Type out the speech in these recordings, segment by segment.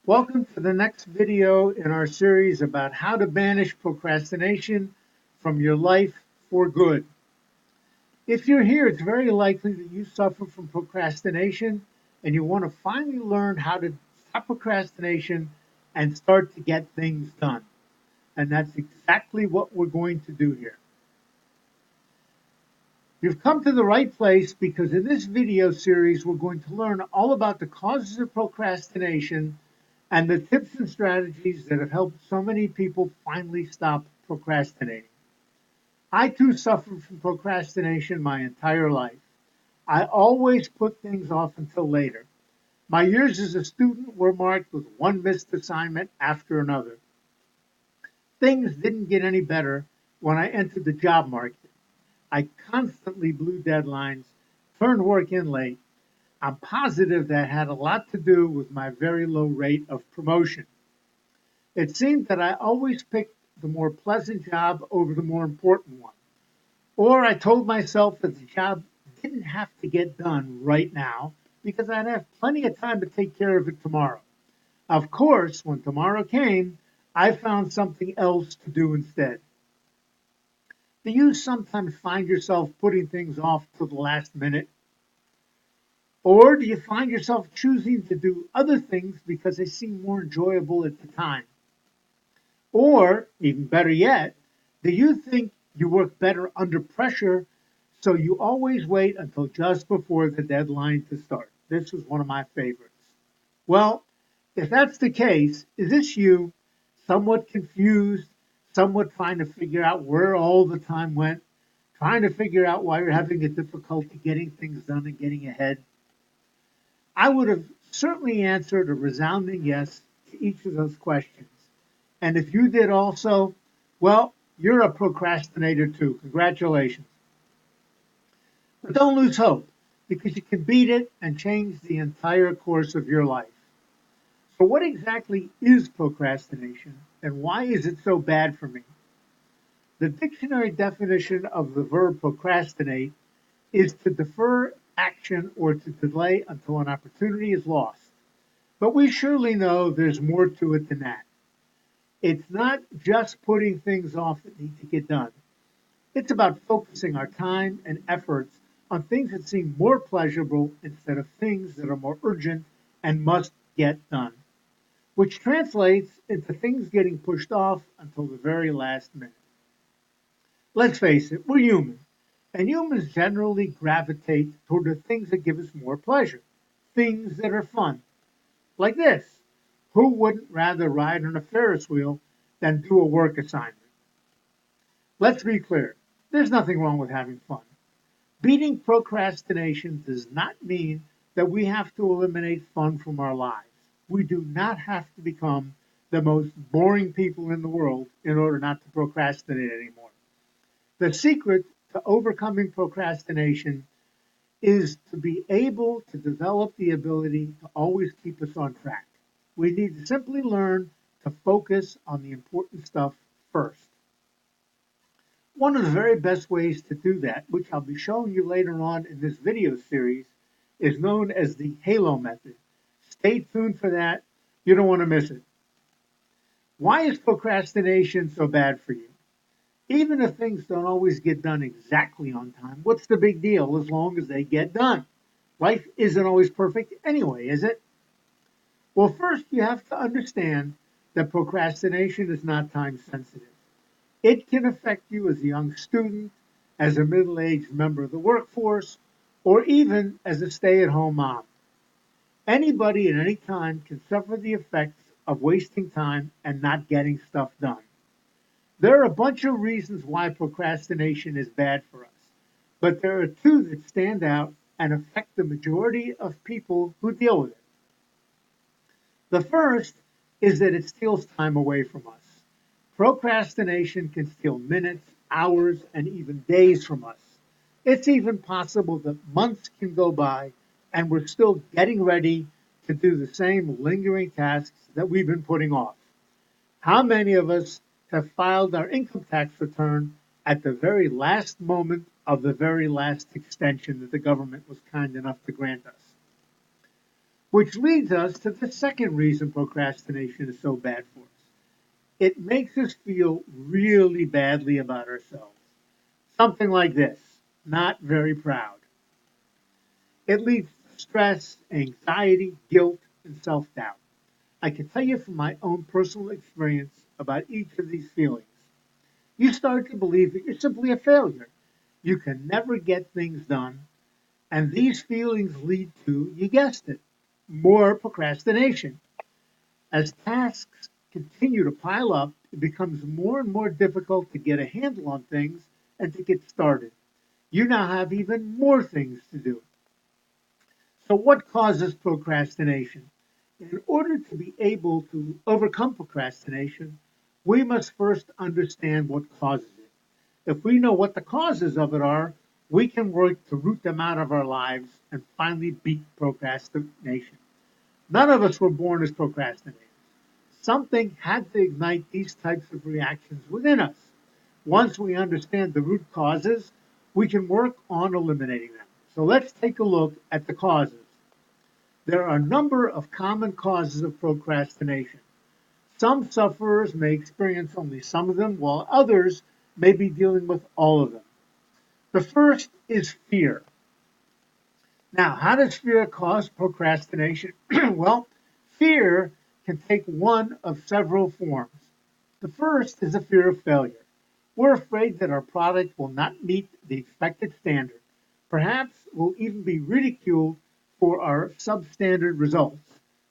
Welcome to the next video in our series about how to banish procrastination from your life for good. If you're here, it's very likely that you suffer from procrastination and you want to finally learn how to stop procrastination and start to get things done. And that's exactly what we're going to do here. You've come to the right place because in this video series, we're going to learn all about the causes of procrastination and the tips and strategies that have helped so many people finally stop procrastinating. I too suffered from procrastination my entire life. I always put things off until later. My years as a student were marked with one missed assignment after another. Things didn't get any better when I entered the job market. I constantly blew deadlines, turned work in late. I'm positive that had a lot to do with my very low rate of promotion. It seemed that I always picked the more pleasant job over the more important one. Or I told myself that the job didn't have to get done right now because I'd have plenty of time to take care of it tomorrow. Of course, when tomorrow came, I found something else to do instead. Do you sometimes find yourself putting things off till the last minute? Or do you find yourself choosing to do other things because they seem more enjoyable at the time? Or, even better yet, do you think you work better under pressure, so you always wait until just before the deadline to start? This was one of my favorites. Well, if that's the case, is this you, somewhat confused, somewhat trying to figure out where all the time went, trying to figure out why you're having a difficulty getting things done and getting ahead? I would have certainly answered a resounding yes to each of those questions. And if you did also, well, you're a procrastinator too. Congratulations. But don't lose hope because you can beat it and change the entire course of your life. So, what exactly is procrastination and why is it so bad for me? The dictionary definition of the verb procrastinate is to defer action or to delay until an opportunity is lost. But we surely know there's more to it than that. It's not just putting things off that need to get done. It's about focusing our time and efforts on things that seem more pleasurable instead of things that are more urgent and must get done, which translates into things getting pushed off until the very last minute. Let's face it, we're human, and humans generally gravitate toward the things that give us more pleasure, things that are fun. Like this: who wouldn't rather ride on a Ferris wheel than do a work assignment? Let's be clear, there's nothing wrong with having fun. Beating procrastination does not mean that we have to eliminate fun from our lives. We do not have to become the most boring people in the world in order not to procrastinate anymore. The secret to overcoming procrastination is to be able to develop the ability to always keep us on track. We need to simply learn to focus on the important stuff first. One of the very best ways to do that, which I'll be showing you later on in this video series, is known as the halo method. Stay tuned for that. You don't want to miss it. Why is procrastination so bad for you? Even if things don't always get done exactly on time, what's the big deal as long as they get done? Life isn't always perfect anyway, is it? Well, first you have to understand that procrastination is not time sensitive. It can affect you as a young student, as a middle-aged member of the workforce, or even as a stay-at-home mom. Anybody at any time can suffer the effects of wasting time and not getting stuff done. There are a bunch of reasons why procrastination is bad for us, but there are two that stand out and affect the majority of people who deal with it. The first is that it steals time away from us. Procrastination can steal minutes, hours, and even days from us. It's even possible that months can go by and we're still getting ready to do the same lingering tasks that we've been putting off. How many of us have filed our income tax return at the very last moment of the very last extension that the government was kind enough to grant us? Which leads us to the second reason procrastination is so bad for us. It makes us feel really badly about ourselves. Something like this: not very proud. It leads to stress, anxiety, guilt, and self doubt. I can tell you from my own personal experience about each of these feelings. You start to believe that you're simply a failure. You can never get things done. And these feelings lead to, you guessed it, more procrastination. As tasks continue to pile up, it becomes more and more difficult to get a handle on things and to get started. You now have even more things to do. So, what causes procrastination? In order to be able to overcome procrastination, we must first understand what causes it. If we know what the causes of it are, we can work to root them out of our lives and finally beat procrastination. None of us were born as procrastinators. Something had to ignite these types of reactions within us. Once we understand the root causes, we can work on eliminating them. So let's take a look at the causes. There are a number of common causes of procrastination. Some sufferers may experience only some of them, while others may be dealing with all of them. The first is fear. Now, how does fear cause procrastination? Well, fear can take one of several forms. The first is a fear of failure. We're afraid that our product will not meet the expected standard. Perhaps we'll even be ridiculed for our substandard results.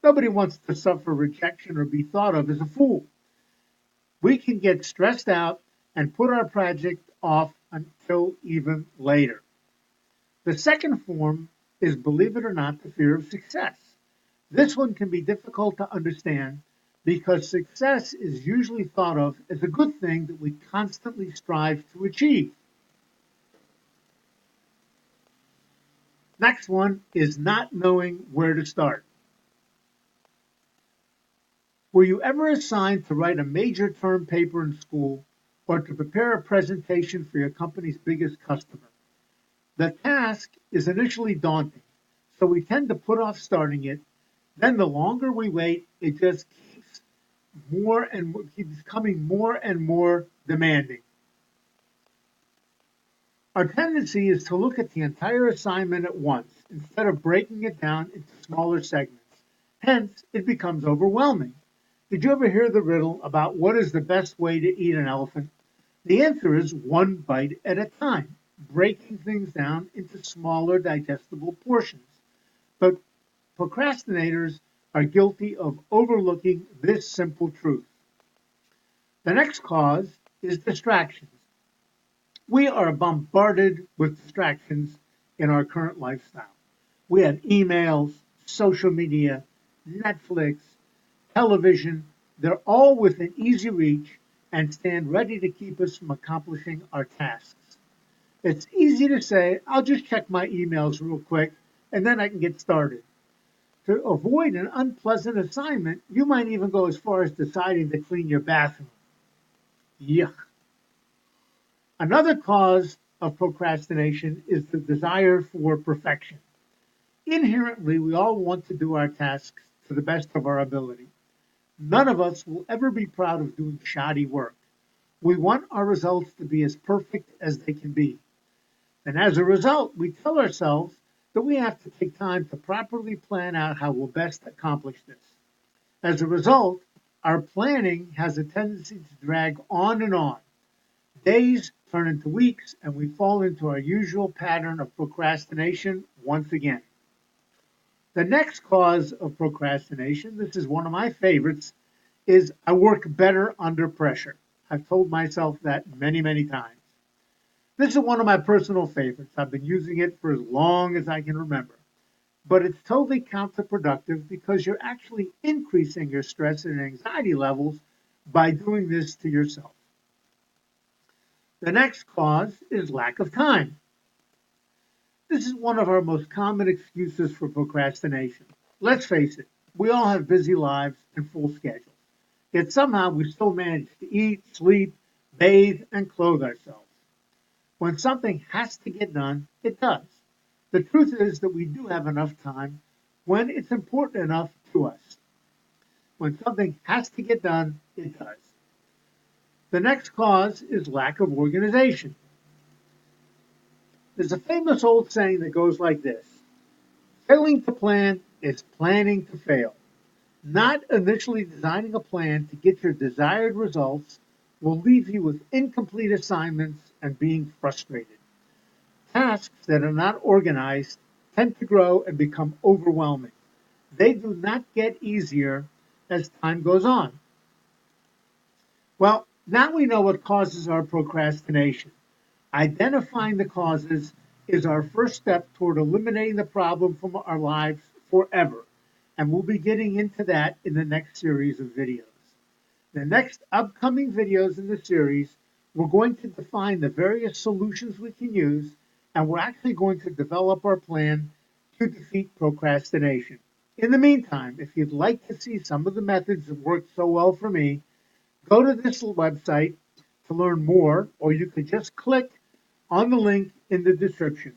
Nobody wants to suffer rejection or be thought of as a fool. We can get stressed out and put our project off until even later. The second form is, believe it or not, the fear of success. This one can be difficult to understand because success is usually thought of as a good thing that we constantly strive to achieve. Next one is not knowing where to start. Were you ever assigned to write a major term paper in school or to prepare a presentation for your company's biggest customer? The task is initially daunting, so we tend to put off starting it. Then the longer we wait, it just keeps becoming more and more demanding. Our tendency is to look at the entire assignment at once instead of breaking it down into smaller segments. Hence, it becomes overwhelming. Did you ever hear the riddle about what is the best way to eat an elephant? The answer is one bite at a time, breaking things down into smaller digestible portions. But procrastinators are guilty of overlooking this simple truth. The next cause is distractions. We are bombarded with distractions in our current lifestyle. We have emails, social media, Netflix, television. They're all within easy reach and stand ready to keep us from accomplishing our tasks. It's easy to say, I'll just check my emails real quick and then I can get started. To avoid an unpleasant assignment, you might even go as far as deciding to clean your bathroom. Yuck. Another cause of procrastination is the desire for perfection. Inherently, we all want to do our tasks to the best of our ability. None of us will ever be proud of doing shoddy work. We want our results to be as perfect as they can be. And as a result, we tell ourselves that we have to take time to properly plan out how we'll best accomplish this. As a result, our planning has a tendency to drag on and on. Days turn into weeks, and we fall into our usual pattern of procrastination once again. The next cause of procrastination, this is one of my favorites, is I work better under pressure. I've told myself that many, many times. This is one of my personal favorites. I've been using it for as long as I can remember. But it's totally counterproductive because you're actually increasing your stress and anxiety levels by doing this to yourself. The next cause is lack of time. This is one of our most common excuses for procrastination. Let's face it, we all have busy lives and full schedules. Yet somehow we still manage to eat, sleep, bathe, and clothe ourselves. When something has to get done, it does. The truth is that we do have enough time, when it's important enough to us. When something has to get done, it does. The next cause is lack of organization. There's a famous old saying that goes like this: failing to plan is planning to fail. Not initially designing a plan to get your desired results will leave you with incomplete assignments and being frustrated. Tasks that are not organized tend to grow and become overwhelming. They do not get easier as time goes on. Well, now we know what causes our procrastination. Identifying the causes is our first step toward eliminating the problem from our lives forever. And we'll be getting into that in the next series of videos. The next upcoming videos in the series, we're going to define the various solutions we can use, and we're actually going to develop our plan to defeat procrastination. In the meantime, if you'd like to see some of the methods that worked so well for me, go to this website to learn more, or you could just click on the link in the description.